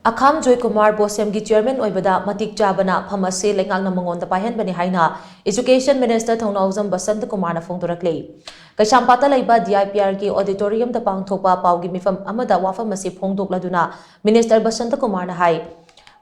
Akham Joy Kumar Bosem gi chairman oibada matik chabana phamase lengakna mangonda pahen bani haina Education Minister Thongnauzam Basant Kumar na phongdorakle Kaishampata laiba DIPR ki auditorium da pangthokpa paugi mifam amada wafam ase phongdokladuna Minister Basant Kumar na hai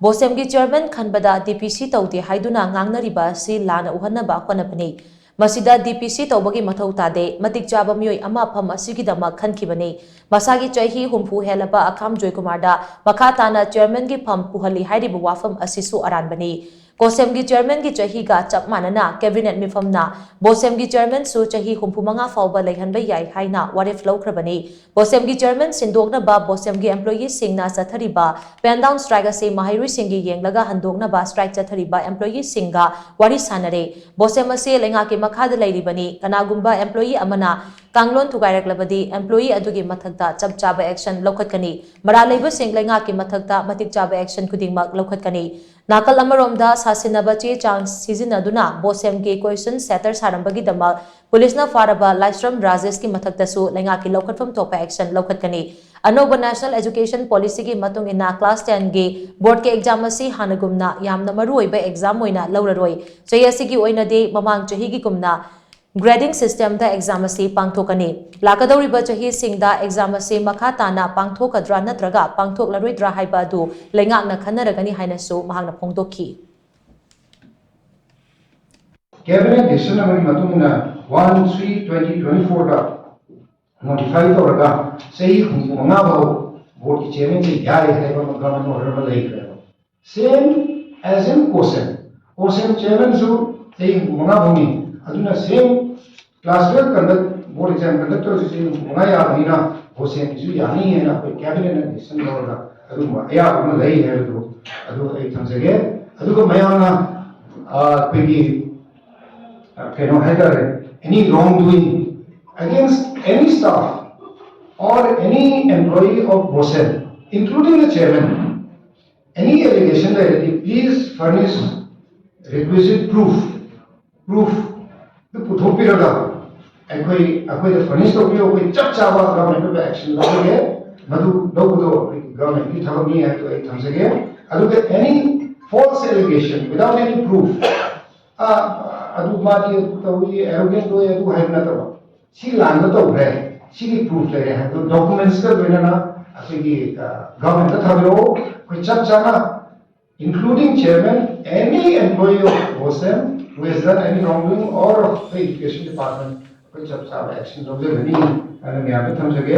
Bosem gi chairman khanbada DPC tawde haiduna ngangnariba si lana uhannaba konapani Masida DPC tawbagi mathau tade matik chaba mioi ama pham asigidama khankhibani masagi chahi humpu helaba Akham Joy Kumar da makhatana chairman gi pham puhali hairiba wafam asisu aranbani Bosem gi chairman gi chahi ga chap manana cabinet mifamna Bosem gi chairman su chahi humpu manga fawba leihanba yai haina warif lawkhrabani Bosem gi chairman sindokna ba Bosem gi employees singna sathariba pen down strike ase mahairi singi yenglaga handokna ba strike sathariba employees singa wari sanare Bosem ase lenga ke makhada lairibani kanagumba employee amana kanglon thugairaklabadi employee adugi mathakta chap chaba action lokhatkani mara leiba sing lenga ke mathakta matik chaba action khudingmak lokhatkani nakal amaromda sasinaba che chang sizinaduna Bosem ge question setter sarambagi damal police na faraba Laisram Rajesh ki mathakta su lenga ki lokhatfam topa action lokhatkani anoba national education policy ki matung ina class 10 ge board ke exam asi hanagumna yamna maru oiba exam oina lawraroi chayasi gi oina de mamang chahi gi kumna grading system da exam ase pangthokani lakadoriba chahi singda exam ase makhatana pangthokadra natraga pangthoklaroi haiba du lengakna khanaragani hainasu mahangna phongdokhi Cabinet decision amari matungna 1/3/2024 da notify toraga sei manga bau board ki chairman ki yai hai ba government order ba lai kare same as in COSEM chairman su sei manga bhumi aduna same class 12 conduct board exam conductor se manga ya bhina COSEM ju yani hai na koi cabinet na decision toraga adu ya ba lai hai adu ai thamsage adu ko mayana pegi any wrongdoing against any staff or any employee of BOSEM, including the chairman, any allegation that please furnish requisite proof. The puthopiraga, the furnish to be chap chaba government action. Madu government ki thamni hai to ek thamse again. Any false allegation without any proof. Adu mati tawi arrogant do adu haina tawa si langa to re si ki proof le hai to documents ka doina na asigi government ta thabiro koi chap chana including chairman any employee of BOSEM who has done any wrongdoing or of the education department koi chap chana action lobje bani ana me abe thamsage